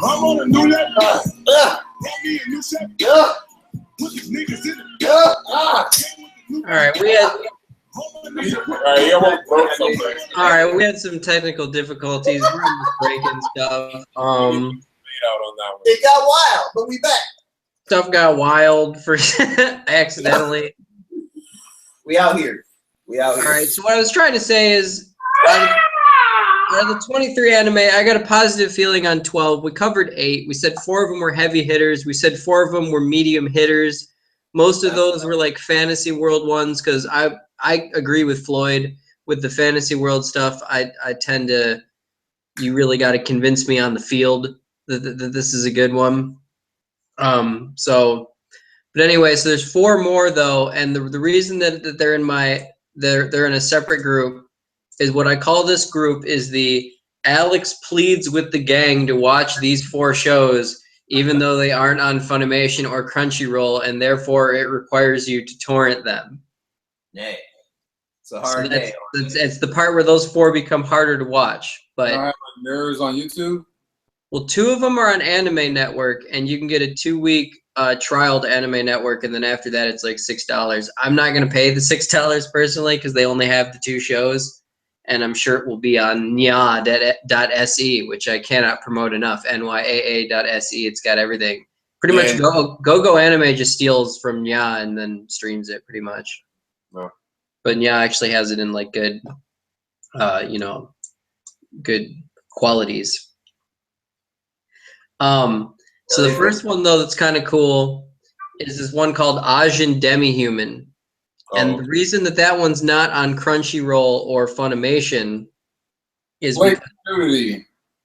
I'm on a new level. Brought me a new set. Put these niggas in it. All right, we had some technical difficulties. We're just breaking stuff. It got wild, but we back. Stuff got wild for accidentally. We out here. All right, so what I was trying to say is, out of the 23 anime, I got a positive feeling on 12. We covered 8. We said 4 of them were heavy hitters. We said 4 of them were medium hitters. Most of those were like fantasy world ones because I agree with Floyd with the fantasy world stuff. I tend to, you really got to convince me on the field that this is a good one. But anyway, so there's 4 more though, and the reason that they're in they're in a separate group is what I call this group is the Alex pleads with the gang to watch these 4 shows, even though they aren't on Funimation or Crunchyroll, and therefore it requires you to torrent them. Yeah, it's a hard day. It's the part where those 4 become harder to watch. But nerds on YouTube. Well, 2 of them are on Anime Network, and you can get a 2-week trial to Anime Network, and then after that, it's like $6. I'm not going to pay the $6 personally because they only have the 2 shows, and I'm sure it will be on nya.se, which I cannot promote enough. nyaa.se. It's got everything. Pretty much, Go Anime just steals from Nya and then streams it pretty much. No. But Nya actually has it in like good, good qualities. So the first one though that's kind of cool is this one called Asian Demi-Human. And the reason that one's not on Crunchyroll or Funimation is because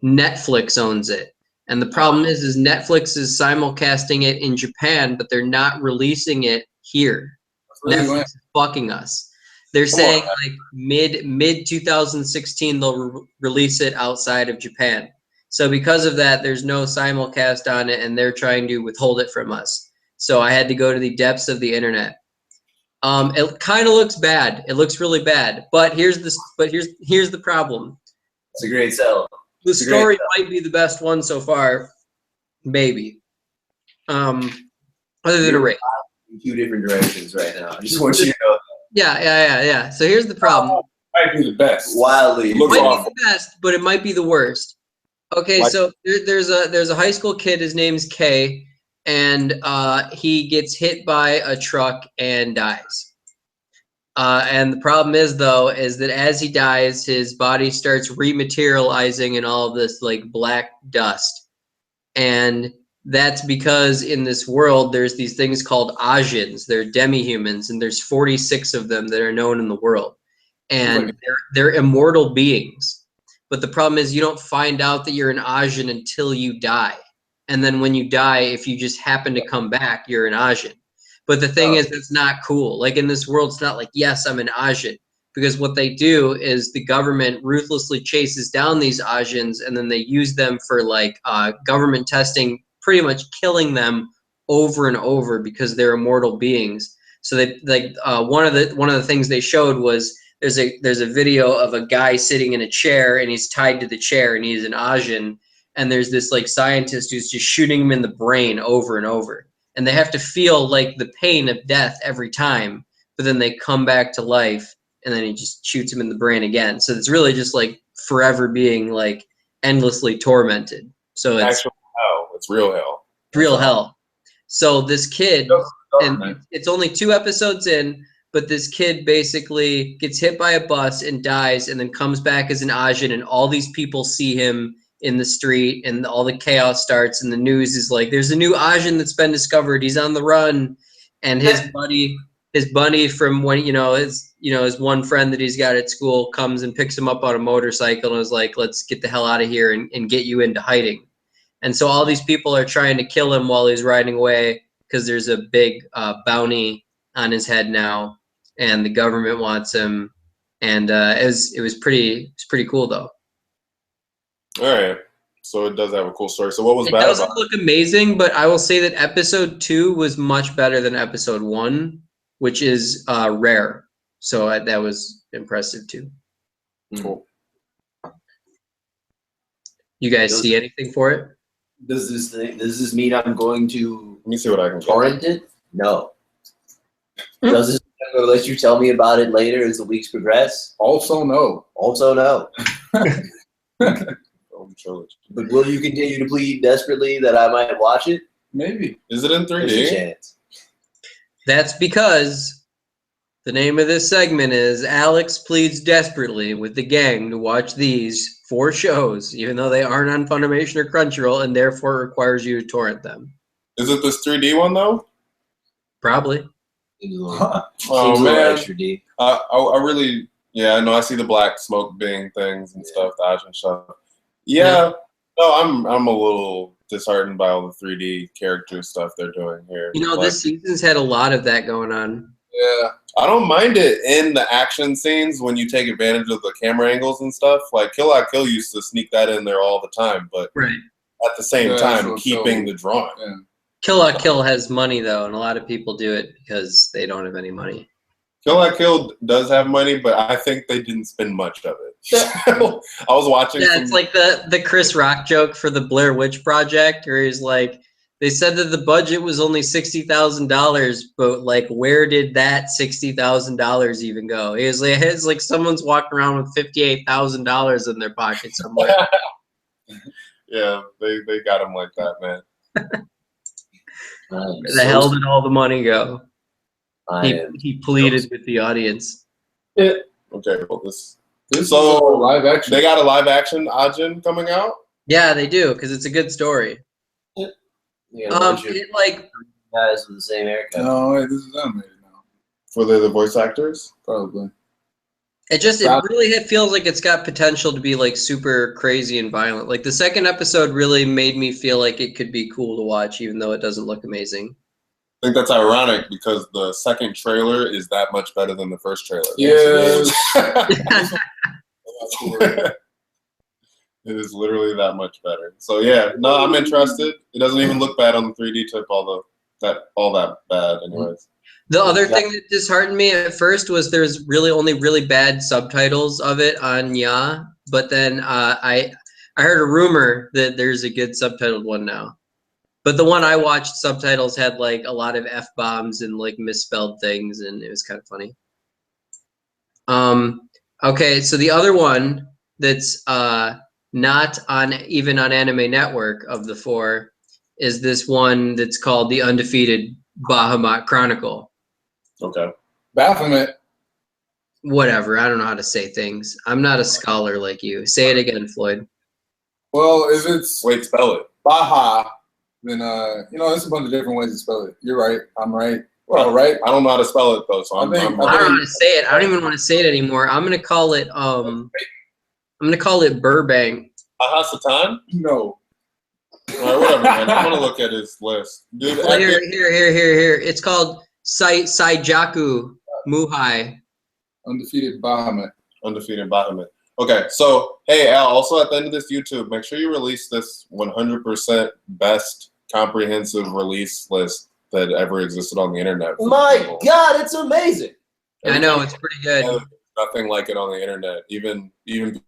Netflix owns it. And the problem is Netflix is simulcasting it in Japan, but they're not releasing it here. Netflix is fucking us. They're saying like mid 2016 they'll release it outside of Japan. So because of that, there's no simulcast on it, and they're trying to withhold it from us. So I had to go to the depths of the internet. It kind of looks bad. It looks really bad. But here's the problem. It's a great sell. The story might be the best one so far, maybe. Other than a raid. In 2 different directions right now. I just want you to know. Yeah. So here's the problem. Might be the best. Wildly. It might be the best, but it might be the worst. Okay, so there's a high school kid. His name's Kay, and he gets hit by a truck and dies. And the problem is that as he dies, his body starts rematerializing in all of this like black dust, and that's because in this world there's these things called Asians. They're demi-humans, and there's 46 of them that are known in the world, and they're immortal beings. But the problem is you don't find out that you're an Asian until you die. And then when you die, if you just happen to come back, you're an Asian. But the thing is, it's not cool. Like in this world, it's not like, yes, I'm an Asian. Because what they do is the government ruthlessly chases down these Asians, and then they use them for like government testing, pretty much killing them over and over because they're immortal beings. So they like one of the things they showed was there's a video of a guy sitting in a chair, and he's tied to the chair, and he's an Asian, and there's this like scientist who's just shooting him in the brain over and over, and they have to feel like the pain of death every time, but then they come back to life, and then he just shoots him in the brain again. So it's really just like forever being like endlessly tormented. So it's actual hell. It's real hell. Real hell. So this kid, and it's only 2 episodes in, but this kid basically gets hit by a bus and dies, and then comes back as an Asian, and all these people see him in the street, and all the chaos starts, and the news is like, there's a new Asian that's been discovered. He's on the run, and his buddy from when his one friend that he's got at school comes and picks him up on a motorcycle and is like, let's get the hell out of here and get you into hiding. And so all these people are trying to kill him while he's riding away because there's a big bounty on his head now, and the government wants him. And it was pretty cool though. All right, so it does have a cool story. So what was bad about it? It doesn't look amazing, but I will say that episode 2 was much better than episode 1, which is rare. So that was impressive too. Cool. You guys see anything for it? Does this mean I'm going to Let me see what I can get. torrent it? No. Does this mean I'm going to let you tell me about it later as the weeks progress? Also, no. Also, no. Trilogy. But will you continue to plead desperately that I might watch it? Maybe. Is it in There's a 3D? chance. That's because the name of this segment is Alex pleads desperately with the gang to watch these 4 shows, even though they aren't on Funimation or Crunchyroll, and therefore requires you to torrent them. Is it this 3D one though? Probably. Seems a Oh little man, extra deep. I really, yeah, I know. I see the black smoke being things and stuff, the Ajin stuff. Yeah, no, I'm a little disheartened by all the 3D character stuff they're doing here. You know, But, this season's had a lot of that going on. Yeah. I don't mind it in the action scenes when you take advantage of the camera angles and stuff. Like Kill La Kill used to sneak that in there all the time, but Right. at the same Yeah, time, so- keeping the drawing. Yeah. Kill La Kill has money, though, and a lot of people do it because they don't have any money. Kill La Kill does have money, but I think they didn't spend much of it. I was watching. Yeah, it's like the Chris Rock joke for the Blair Witch Project, where he's like, they said that the budget was only $60,000, but like, where did that $60,000 even go? It's like someone's walking around with $58,000 in their pocket somewhere. Yeah, they got him like that, man. Where the hell did all the money go? He pleaded with the audience. Okay, well This So, is live action. they got a live action Ajin coming out. Yeah, they do, because it's a good story. Yeah, a bunch of It like guys with the same haircut. No, wait, this is animated now. For the voice actors. Probably. it really feels like it's got potential to be like super crazy and violent. Like the second episode really made me feel like it could be cool to watch, even though it doesn't look amazing. I think that's ironic because the second trailer is that much better than the first trailer. Yes. It is literally that much better. So yeah, no, I'm interested. It doesn't even look bad on the 3D tip, all that bad, anyways. The other thing that disheartened me at first was there's really only really bad subtitles of it on Ya, but then I heard a rumor that there's a good subtitled one now. But the one I watched, subtitles had like a lot of F-bombs and like misspelled things, and it was kind of funny. Okay, so the other one that's not on even on Anime Network of the 4 is this one that's called The Undefeated Bahamut Chronicle. Okay. Baphomet. Whatever, I don't know how to say things. I'm not a scholar like you. Say it again, Floyd. Well, if it's Wait, spell it. Baha, then there's a bunch of different ways to spell it. You're right. I'm right. Well, All right. I don't know how to spell it though, so I I'm think- I don't know how to say it. I don't even want to say it anymore. I'm gonna call it Burbank. Aha Satan? No. All right, whatever, man. I'm gonna look at his list, dude. Well, here. It's called Saijaku Muhai. Undefeated Bahamut. Undefeated Bahamut. Okay, so hey Al, also at the end of this YouTube, make sure you release this 100% best comprehensive release list that ever existed on the internet. My God, it's amazing. I know, it's pretty good. There's nothing like it on the internet. Even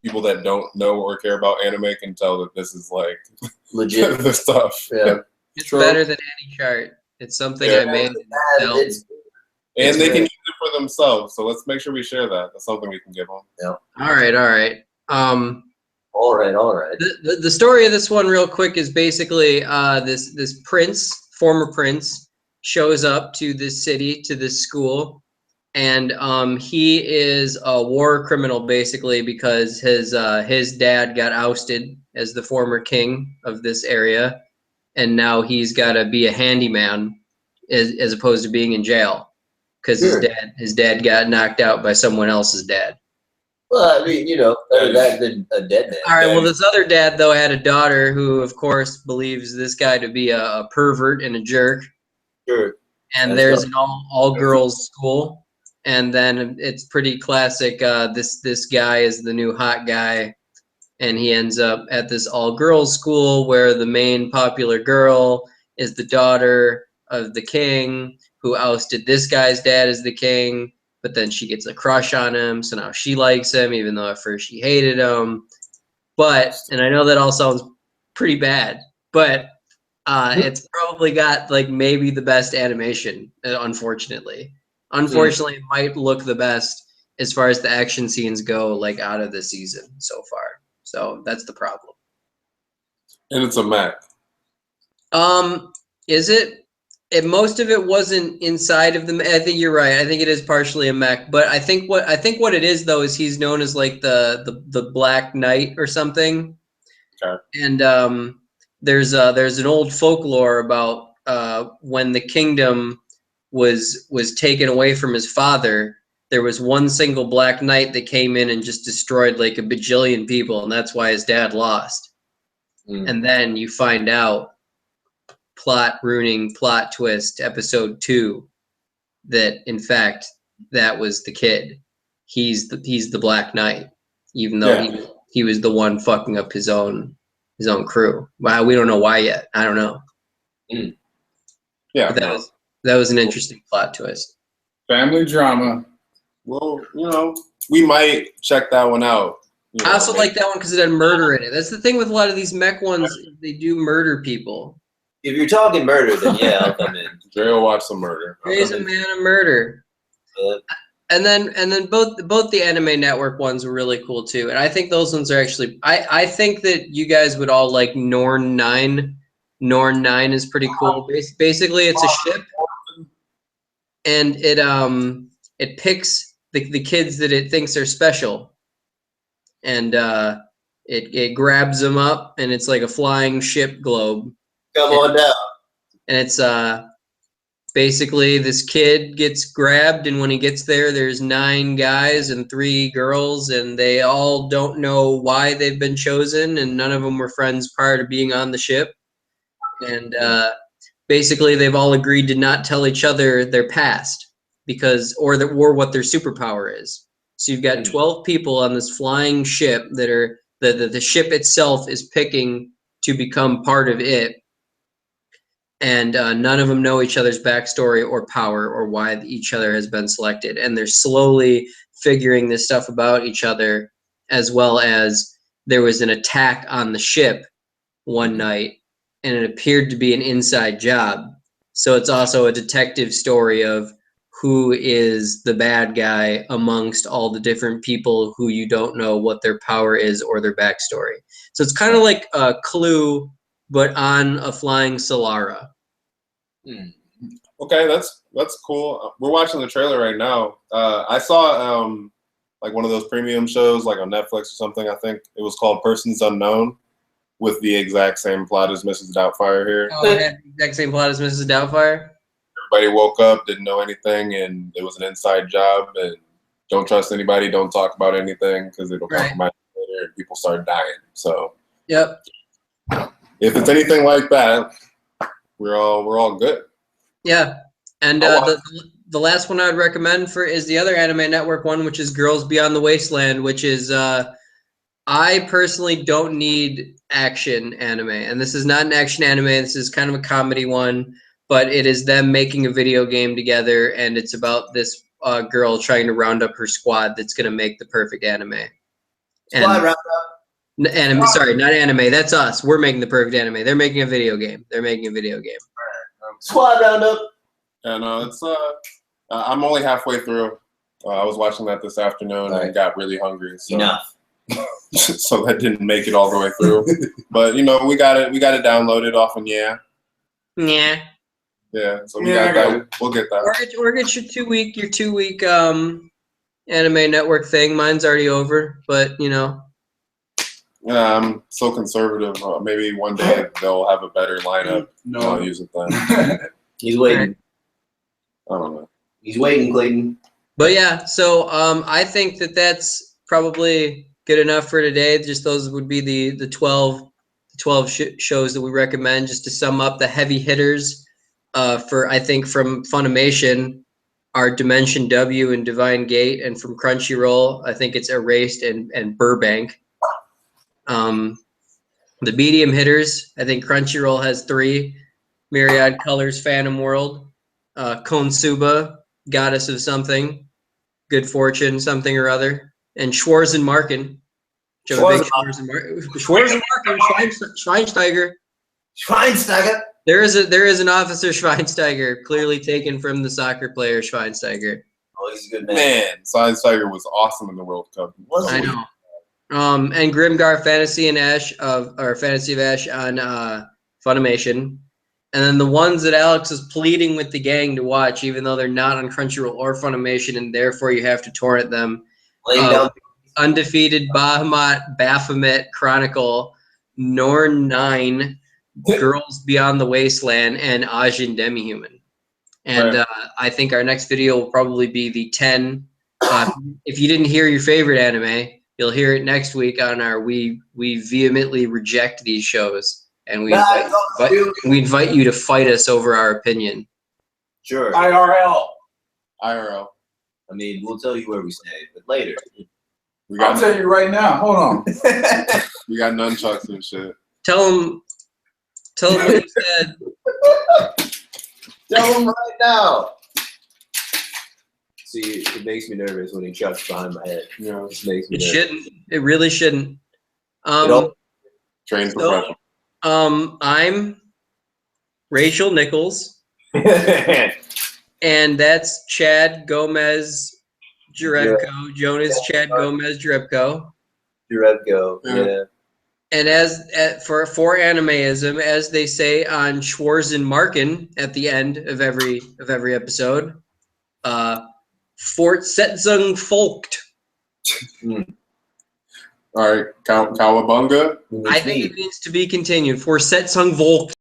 people that don't know or care about anime can tell that this is like Legit. the stuff. Yeah. It's True. better than any chart. It's something Yeah. I made. It's And they can great. use it for themselves. So let's make sure we share that. That's something we can give them. All right. all right. The story of this one, real quick, is basically this former prince, shows up to this city, to this school, and he is a war criminal basically because his dad got ousted as the former king of this area, and now he's got to be a handyman as opposed to being in jail because Sure. his dad got knocked out by someone else's dad. Well, I mean, better that than a dead man. All right. Well, this other dad though had a daughter who, of course, believes this guy to be a pervert and a jerk. Sure. And That's there's dope. an all girls school, and then it's pretty classic. This guy is the new hot guy, and he ends up at this all girls school where the main popular girl is the daughter of the king who ousted this guy's dad as the king. But then she gets a crush on him, so now she likes him, even though at first she hated him. And I know that all sounds pretty bad, but it's probably got like maybe the best animation. Unfortunately, it might look the best as far as the action scenes go, like out of the season so far. So that's the problem. And it's a Mac. Is it? Most of it wasn't inside of the. I think you're right. I think it is partially a mech, but I think what it is though is he's known as like the Black Knight or something. Okay. And there's an old folklore about when the kingdom was taken away from his father. There was one single Black Knight that came in and just destroyed like a bajillion people, and that's why his dad lost. And then you find out, plot twist, episode 2, that in fact that was the kid. He's the Black Knight, even though he was the one fucking up his own crew. Wow, we don't know why yet. I don't know. Yeah, but that was an interesting plot twist. Family drama. Well, we might check that one out. I also like that one because it had murder in it. That's the thing with a lot of these mech ones; they do murder people. If you're talking murder, then yeah, I'll come in. Dre will watch some murder. Dre's a man of murder. And then both the Anime Network ones were really cool too. And I think those ones are actually I think that you guys would all like Norn 9. Norn 9 is pretty cool. Basically it's a ship, and it picks the kids that it thinks are special. And it grabs them up, and it's like a flying ship globe. Come on down. And it's basically this kid gets grabbed, and when he gets there, there's 9 guys and 3 girls, and they all don't know why they've been chosen, and none of them were friends prior to being on the ship. And basically they've all agreed to not tell each other their past or what their superpower is. So you've got 12 people on this flying ship that are the ship itself is picking to become part of it. And none of them know each other's backstory or power or why each other has been selected. And they're slowly figuring this stuff about each other, as well as there was an attack on the ship one night, and it appeared to be an inside job. So it's also a detective story of who is the bad guy amongst all the different people who you don't know what their power is or their backstory. So it's kind of like a Clue, but on a flying Solara. Okay, that's cool. We're watching the trailer right now. I saw like one of those premium shows, like on Netflix or something. I think it was called Persons Unknown, with the exact same plot as Mrs. Doubtfire here. Oh, it had the exact same plot as Mrs. Doubtfire? Everybody woke up, didn't know anything, and it was an inside job, and don't trust anybody, don't talk about anything, because it'll compromise later, and people start dying. So yep. If it's anything like that, we're all good. Yeah. And the last one I would recommend is the other Anime Network one, which is Girls Beyond the Wasteland, which is I personally don't need action anime, and this is not an action anime. This is kind of a comedy one, but it is them making a video game together, and it's about this girl trying to round up her squad that's going to make the perfect anime. Squad round up. Anime, sorry, not anime. That's us. We're making the perfect anime. They're making a video game. Squad round up. And it's I'm only halfway through. I was watching that this afternoon and got really hungry. So. Enough. So that didn't make it all the way through. But we got it downloaded off of Yeah. So we got that. We'll get that. Or get your 2 week Anime Network thing. Mine's already over, but Yeah, I'm so conservative. Maybe one day they'll have a better lineup. No. I'll use it then. He's waiting. I don't know. He's waiting, Clayton. But yeah, so I think that's probably good enough for today. Just those would be the 12 shows that we recommend. Just to sum up, the heavy hitters for I think from Funimation are Dimension W and Divine Gate, and from Crunchyroll I think it's Erased and Burbank. The medium hitters, I think Crunchyroll has 3: Myriad Colors, Phantom World, Konosuba, Goddess of Something, Good Fortune, something or other, and Schwarz and Marken. Schwarz and Marken, Schweinsteiger. Schweinsteiger. There is an Officer Schweinsteiger, clearly taken from the soccer player Schweinsteiger. Oh, he's a good man. Man, Schweinsteiger was awesome in the World Cup. I know. And Grimgar Fantasy and Ash Fantasy of Ash on Funimation. And then the ones that Alex is pleading with the gang to watch, even though they're not on Crunchyroll or Funimation, and therefore you have to torrent them. Undefeated Baphomet Chronicle, Norn 9, Girls Beyond the Wasteland, and Ajin Demi-Human. And I think our next video will probably be the 10. If you didn't hear your favorite anime, you'll hear it next week on our We Vehemently Reject These Shows. And we invite you to fight us over our opinion. Sure. IRL. I mean, we'll tell you where we stay, but later. I'll tell you right now. Hold on. We got nunchucks and shit. Tell them what you said. Tell them right now. See, it makes me nervous when he chucks behind my head. You know, it makes me nervous. Shouldn't. It really shouldn't. Trained professional. I'm Rachel Nichols, and that's Chad Gomez Jarebko. Jonas Chad Gomez Jarebko. Yeah. And for Animeism, as they say on Schwarzenmarken at the end of every episode, Fortsetzung folgt. All right, Cowabunga. I think it needs to be continued. Fortsetzung folgt.